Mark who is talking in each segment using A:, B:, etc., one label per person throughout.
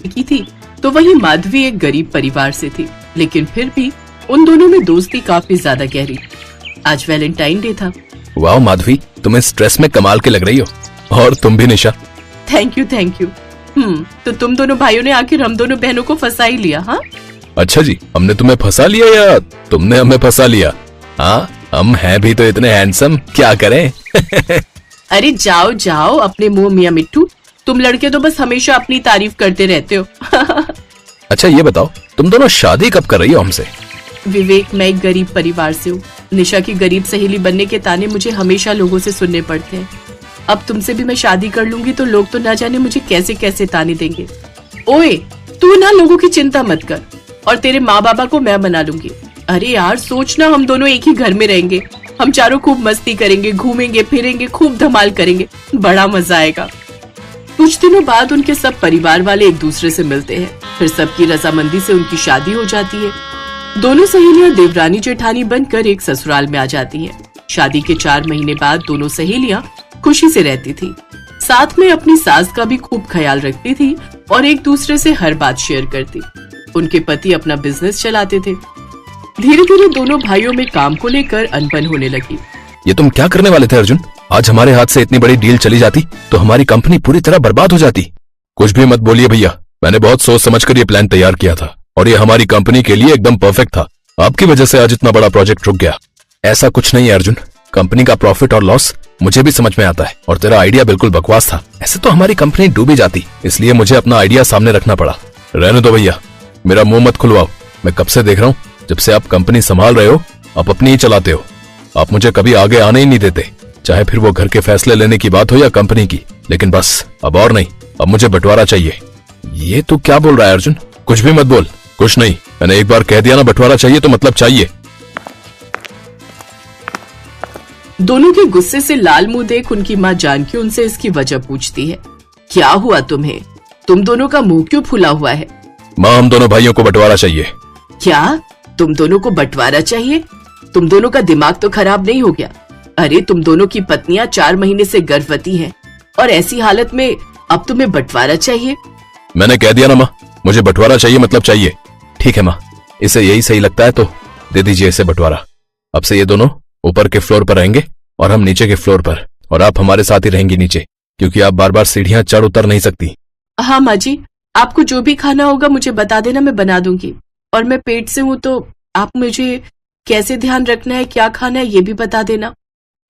A: की थी तो वही माधवी एक गरीब परिवार से थी, लेकिन फिर भी उन दोनों में दोस्ती काफी ज्यादा गहरी। आज वैलेंटाइन डे था।
B: वाह माधवी, तुम इस ड्रेस में कमाल के लग रही हो। और तुम भी निशा।
A: Thank you. तो तुम दोनों भाइयों ने आखिर हम दोनों बहनों को फंसा ही लिया। हाँ
B: अच्छा जी, हमने तुम्हें फंसा लिया या तुमने हमें फंसा लिया? हाँ, हम हैं भी तो इतने हैंडसम, क्या करें?
A: अरे जाओ जाओ अपने मुंह मियां मिट्टू, तुम लड़के तो बस हमेशा अपनी तारीफ करते रहते हो।
B: अच्छा ये बताओ, तुम दोनों शादी कब कर रही हो हमसे?
A: विवेक, मैं एक गरीब परिवार से हूँ। निशा की गरीब सहेली बनने के ताने मुझे हमेशा लोगों से सुनने पड़ते हैं। अब तुमसे भी मैं शादी कर लूंगी तो लोग तो ना जाने मुझे कैसे कैसे ताने देंगे। ओए, तू ना लोगों की चिंता मत कर, और तेरे माँ बाबा को मैं मना लूंगी। अरे यार सोचना, हम दोनों एक ही घर में रहेंगे, हम चारों खूब मस्ती करेंगे, घूमेंगे फिरेंगे, खूब धमाल करेंगे, बड़ा मजा आएगा। कुछ दिनों बाद उनके सब परिवार वाले एक दूसरे से मिलते हैं, फिर सबकी रजामंदी से उनकी शादी हो जाती है। दोनों सहेलियां देवरानी जेठानी बनकर एक ससुराल में आ जाती हैं। शादी के 4 महीने बाद दोनों सहेलियां खुशी से रहती थी, साथ में अपनी सास का भी खूब ख्याल रखती थी और एक दूसरे से हर बात शेयर करती। उनके पति अपना बिजनेस चलाते थे। धीरे धीरे दोनों भाइयों में काम को लेकर अनबन होने लगी।
B: ये तुम क्या करने वाले थे अर्जुन? आज हमारे हाथ से इतनी बड़ी डील चली जाती तो हमारी कंपनी पूरी तरह बर्बाद हो जाती। कुछ भी मत बोलिए भैया, मैंने बहुत सोच समझकर ये प्लान तैयार किया था और ये हमारी कंपनी के लिए एकदम परफेक्ट था। आपकी वजह से आज इतना बड़ा प्रोजेक्ट रुक गया। ऐसा कुछ नहीं है अर्जुन, कंपनी का प्रॉफिट और लॉस मुझे भी समझ में आता है और तेरा आइडिया बिल्कुल बकवास था। ऐसे तो हमारी कंपनी डूबी जाती, इसलिए मुझे अपना आइडिया सामने रखना पड़ा। रहने दो भैया, मेरा मुंह मत खुलवाओ। मैं कब से देख रहा हूँ, जब से आप कंपनी संभाल रहे हो आप अपनी ही चलाते हो। आप मुझे कभी आगे आने ही नहीं देते, चाहे फिर वो घर के फैसले लेने की बात हो या कंपनी की। लेकिन बस अब और नहीं, अब मुझे बंटवारा चाहिए। ये तू क्या बोल रहा है अर्जुन? कुछ भी मत बोल। कुछ नहीं, मैंने एक बार कह दिया ना बंटवारा चाहिए तो मतलब चाहिए।
A: दोनों के गुस्से से लाल मुंह देख उनकी माँ जानकी उनसे इसकी वजह पूछती है। क्या हुआ तुम्हें? तुम दोनों का मुंह क्यों फुला हुआ है?
B: माँ, हम दोनों भाइयों को बंटवारा चाहिए।
A: क्या तुम दोनों को बंटवारा चाहिए? तुम दोनों का दिमाग तो खराब नहीं हो गया? अरे तुम दोनों की पत्नियां 4 महीने से गर्भवती हैं और ऐसी हालत में अब तुम्हें बंटवारा चाहिए?
B: मैंने कह दिया ना माँ, मुझे बंटवारा चाहिए मतलब चाहिए। ठीक है माँ, इसे यही सही लगता है तो दे दीजिए इसे बंटवारा। अब से ये दोनों ऊपर के फ्लोर पर रहेंगे और हम नीचे के फ्लोर पर, और आप हमारे साथ ही रहेंगी नीचे, क्योंकि आप बार बार सीढ़ियां चढ़ उतर नहीं सकती।
A: हाँ माँ जी, आपको जो भी खाना होगा मुझे बता देना, मैं बना दूंगी। और मैं पेट से हूँ तो आप मुझे कैसे ध्यान रखना है, क्या खाना है ये भी बता देना।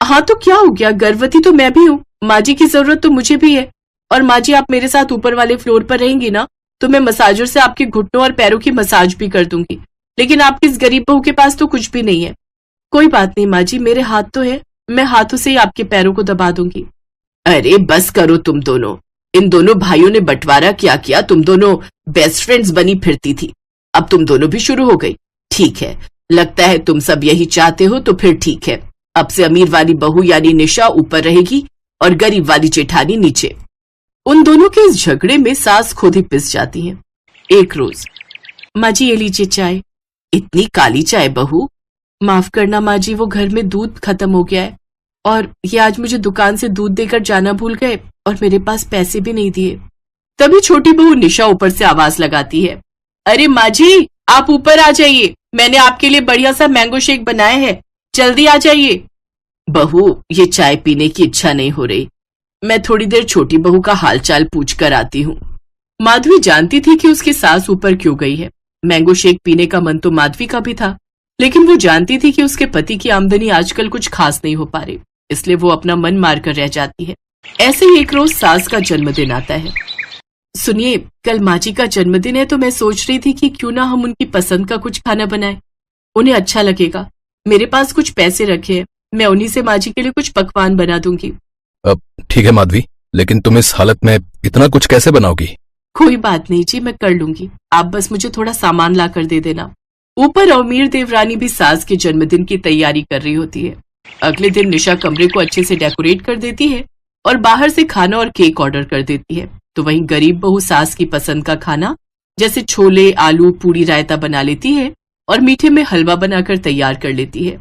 A: हाँ तो क्या हो गया, गर्भवती तो मैं भी हूँ, माँ जी की जरूरत तो मुझे भी है। और माँ जी आप मेरे साथ ऊपर वाले फ्लोर पर रहेंगी ना, तो मैं मसाजर से आपके घुटनों और पैरों की मसाज भी कर दूंगी। लेकिन आपकी इस गरीब बहू के पास तो कुछ भी नहीं है। कोई बात नहीं माँ जी, मेरे हाथ तो है, मैं हाथों से ही आपके पैरों को दबा दूंगी। अरे बस करो तुम दोनों, इन दोनों भाइयों ने बंटवारा क्या किया, तुम दोनों बेस्ट फ्रेंड्स बनी फिरती थी, अब तुम दोनों भी शुरू हो गई। ठीक है, लगता है तुम सब यही चाहते हो तो फिर ठीक है। अब से अमीर वाली बहू यानी निशा ऊपर रहेगी और गरीब वाली जेठानी नीचे। उन दोनों के इस झगड़े में सास खुद ही पिस जाती हैं। एक रोज, माँ जी ये लीजिए चाय। इतनी काली चाय बहू? माफ करना माँ जी, वो घर में दूध खत्म हो गया है और ये आज मुझे दुकान से दूध देकर जाना भूल गए और मेरे पास पैसे भी नहीं दिए। तभी छोटी बहू निशा ऊपर से आवाज लगाती है, अरे माँ जी आप ऊपर आ जाइए, मैंने आपके लिए बढ़िया सा मैंगो शेक बनाया है, जल्दी आ जाइए। बहू ये चाय पीने की इच्छा नहीं हो रही, मैं थोड़ी देर छोटी बहू का हालचाल पूछ कर आती हूँ। माधवी जानती थी कि उसकी सास ऊपर क्यों गई है। मैंगो शेक पीने का मन तो माधवी का भी था, लेकिन वो जानती थी कि उसके पति की आमदनी आजकल कुछ खास नहीं हो पा रही, इसलिए वो अपना मन मार कर रह जाती है। ऐसे ही एक रोज सास का जन्मदिन आता है। सुनिए, कल माँ जी का जन्मदिन है तो मैं सोच रही थी कि क्यों ना हम उनकी पसंद का कुछ खाना बनाएं, उन्हें अच्छा लगेगा। मेरे पास कुछ पैसे रखे हैं, मैं उन्हीं से माँ जी के लिए कुछ पकवान बना दूंगी।
B: अब ठीक है माधवी, लेकिन तुम इस हालत में इतना कुछ कैसे बनाओगी?
A: कोई बात नहीं जी, मैं कर लूंगी, आप बस मुझे थोड़ा सामान ला कर दे देना। ऊपर अमीर देवरानी भी सास के जन्मदिन की तैयारी कर रही होती है। अगले दिन निशा कमरे को अच्छे से डेकोरेट कर देती है और बाहर से खाना और केक ऑर्डर कर देती है। तो वहीं गरीब बहू सास की पसंद का खाना जैसे छोले, आलू, पूड़ी, रायता बना लेती है और मीठे में हलवा बनाकर तैयार कर लेती है।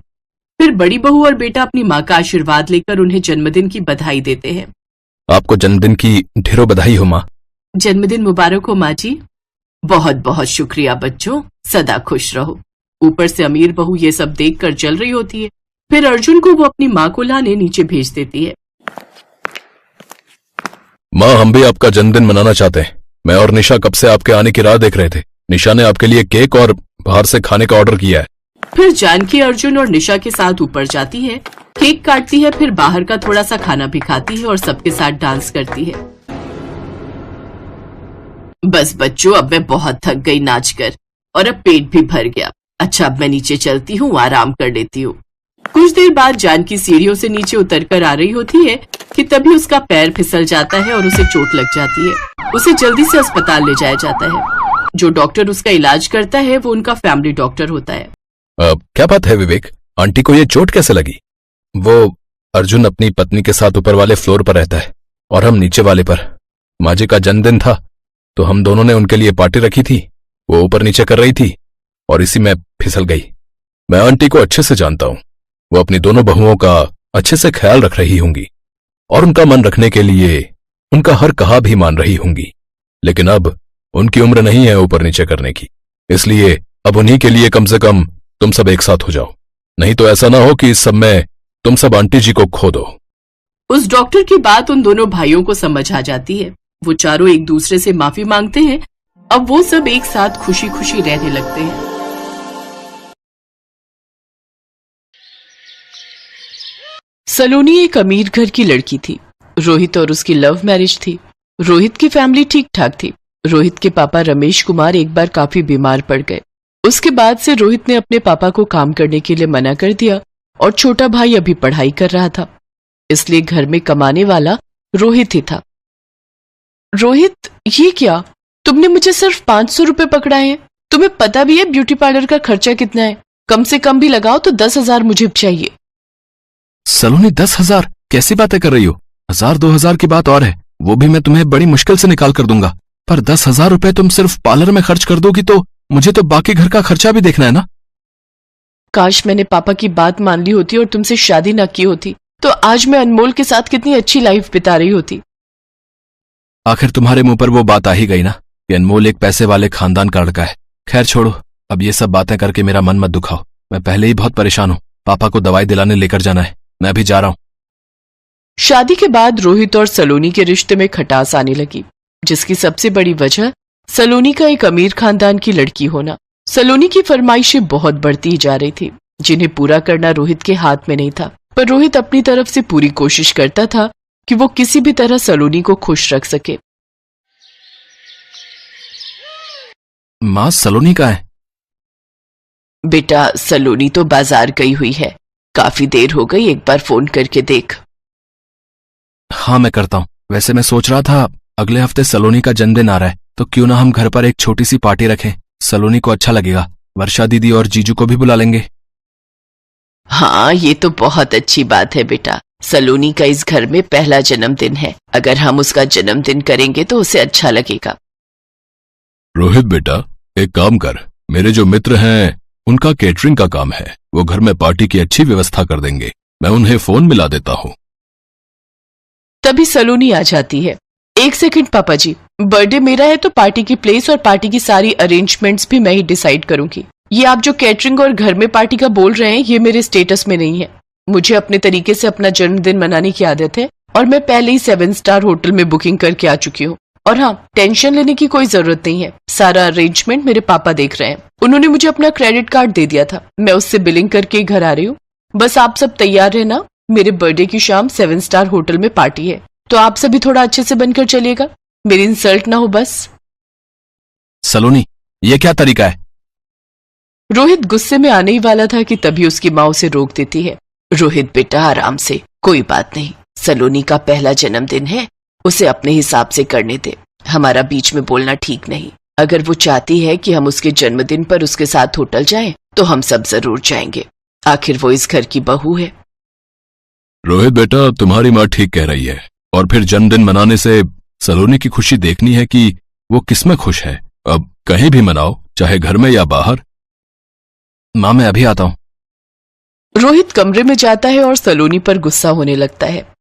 A: फिर बड़ी बहू और बेटा अपनी माँ का आशीर्वाद लेकर उन्हें जन्मदिन की बधाई देते हैं।
B: आपको जन्मदिन की ढेरों बधाई हो माँ।
A: जन्मदिन मुबारक हो माँ जी। बहुत बहुत शुक्रिया बच्चों, सदा खुश रहो। ऊपर से अमीर बहू ये सब देखकर चल रही होती है। फिर अर्जुन को वो अपनी माँ को लाने नीचे भेज देती है।
B: माँ, हम भी आपका जन्मदिन मनाना चाहते हैं। मैं और निशा कब से आपके आने की राह देख रहे थे। निशा ने आपके लिए केक और बाहर से खाने का ऑर्डर किया है।
A: फिर जानकी अर्जुन और निशा के साथ ऊपर जाती है, केक काटती है, फिर बाहर का थोड़ा सा खाना भी खाती है और सबके साथ डांस करती है। बस बच्चों, अब मैं बहुत थक गई नाच कर और अब पेट भी भर गया। अच्छा, अब मैं नीचे चलती हूँ, आराम कर लेती हूँ। कुछ देर बाद जानकी सीढ़ियों से नीचे उतरकर आ रही होती है कि तभी उसका पैर फिसल जाता है और उसे चोट लग जाती है। उसे जल्दी से अस्पताल ले जाया जाता है। जो डॉक्टर उसका इलाज करता है वो उनका फैमिली डॉक्टर होता है।
B: क्या बात है विवेक, आंटी को ये चोट कैसे लगी? वो अर्जुन अपनी पत्नी के साथ ऊपर वाले फ्लोर पर रहता है और हम नीचे वाले पर। माँ जी का जन्मदिन था तो हम दोनों ने उनके लिए पार्टी रखी थी। वो ऊपर नीचे कर रही थी और इसी में फिसल गई। मैं आंटी को अच्छे से जानता हूँ। वो अपनी दोनों बहुओं का अच्छे से ख्याल रख रही होंगी और उनका मन रखने के लिए उनका हर कहा भी मान रही होंगी। लेकिन अब उनकी उम्र नहीं है ऊपर नीचे करने की, इसलिए अब उन्हीं के लिए कम से कम तुम सब एक साथ हो जाओ। नहीं तो ऐसा ना हो कि इस सब में तुम सब आंटी जी को खो दो।
A: उस डॉक्टर की बात उन दोनों भाइयों को समझ आ जाती है। वो चारों एक दूसरे से माफी मांगते हैं। अब वो सब एक साथ खुशी खुशी रहने लगते हैं। सलोनी एक अमीर घर की लड़की थी। रोहित और उसकी लव मैरिज थी। रोहित की फैमिली ठीक ठाक थी। रोहित के पापा रमेश कुमार एक बार काफी बीमार पड़ गए। उसके बाद से रोहित ने अपने पापा को काम करने के लिए मना कर दिया और छोटा भाई अभी पढ़ाई कर रहा था, इसलिए घर में कमाने वाला रोहित ही था। रोहित, ये क्या? तुमने मुझे सिर्फ 500 रुपए पकड़ाए हैं। तुम्हें पता भी है ब्यूटी पार्लर का खर्चा कितना है? कम से कम भी लगाओ तो 10,000 मुझे चाहिए।
B: सलोनी, 10,000? कैसी बातें कर रही हो? 1,000-2,000 की बात और है, वो भी मैं तुम्हें बड़ी मुश्किल से निकाल कर दूंगा। पर 10,000 रुपए तुम सिर्फ पार्लर में खर्च कर दोगी तो मुझे तो बाकी घर का खर्चा भी देखना है ना।
A: काश मैंने पापा की बात मान ली होती और तुमसे शादी न की होती, तो आज मैं अनमोल के साथ कितनी अच्छी लाइफ बिता रही होती।
B: आखिर तुम्हारे मुंह पर वो बात आ ही गई ना कि अनमोल एक पैसे वाले खानदान का लड़का है। खैर छोड़ो, अब ये सब बातें करके मेरा मन मत दुखाओ। मैं पहले ही बहुत परेशान हूँ। पापा को दवाई दिलाने लेकर जाना है, मैं अभी जा रहा हूँ।
A: शादी के बाद रोहित और सलोनी के रिश्ते में खटास आने लगी, जिसकी सबसे बड़ी वजह सलोनी का एक अमीर खानदान की लड़की होना। सलोनी की फरमाइशें बहुत बढ़ती जा रही थी, जिन्हें पूरा करना रोहित के हाथ में नहीं था। पर रोहित अपनी तरफ से पूरी कोशिश करता था कि वो किसी भी तरह सलोनी को खुश रख सके।
B: माँ, सलोनी कहाँ है?
A: बेटा, सलोनी तो बाजार गई हुई है। काफी देर हो गई, एक बार फोन करके देख।
B: हाँ, मैं करता हूँ। वैसे मैं सोच रहा था अगले हफ्ते सलोनी का जन्मदिन आ रहा है, तो क्यों ना हम घर पर एक छोटी सी पार्टी रखें। सलोनी को अच्छा लगेगा। वर्षा दीदी और जीजू को भी बुला लेंगे।
A: हाँ, ये तो बहुत अच्छी बात है बेटा। सलोनी का इस घर में पहला जन्मदिन है। अगर हम उसका जन्मदिन करेंगे तो उसे अच्छा लगेगा।
B: रोहित बेटा, एक काम कर, मेरे जो मित्र हैं उनका केटरिंग का काम है। वो घर में पार्टी की अच्छी व्यवस्था कर देंगे। मैं उन्हें फोन मिला देता हूँ।
A: तभी सलोनी आ जाती है। एक सेकंड पापा जी, बर्थडे मेरा है तो पार्टी की प्लेस और पार्टी की सारी अरेंजमेंट्स भी मैं ही डिसाइड करूंगी। ये आप जो कैटरिंग और घर में पार्टी का बोल रहे हैं, ये मेरे स्टेटस में नहीं है। मुझे अपने तरीके से अपना जन्मदिन मनाने की आदत है और मैं पहले ही 7 स्टार होटल में बुकिंग करके आ चुकी हूँ। और हाँ, टेंशन लेने की कोई जरूरत नहीं है। सारा अरेंजमेंट मेरे पापा देख रहे हैं। उन्होंने मुझे अपना क्रेडिट कार्ड दे दिया था, मैं उससे बिलिंग करके घर आ रही हूँ। बस आप सब तैयार रहना, मेरे बर्थडे की शाम 7 स्टार होटल में पार्टी है, तो आप सभी थोड़ा अच्छे से बनकर चलिएगा, मेरी इंसल्ट ना हो बस।
B: सलोनी, ये क्या तरीका है?
A: रोहित गुस्से में आने ही वाला था कि तभी उसकी माँ उसे रोक देती है। रोहित बेटा, आराम से, कोई बात नहीं। सलोनी का पहला जन्मदिन है, उसे अपने हिसाब से करने दे। हमारा बीच में बोलना ठीक नहीं। अगर वो चाहती है कि हम उसके जन्मदिन पर उसके साथ होटल जाएं, तो हम सब जरूर जाएंगे। आखिर वो इस घर की बहू है।
B: रोहित बेटा, तुम्हारी माँ ठीक कह रही है। और फिर जन्मदिन मनाने से सलोनी की खुशी देखनी है कि वो किसमें खुश है। अब कहीं भी मनाओ, चाहे घर में या बाहर। माँ, मैं अभी आता हूँ।
A: रोहित कमरे में जाता है और सलोनी पर गुस्सा होने लगता है।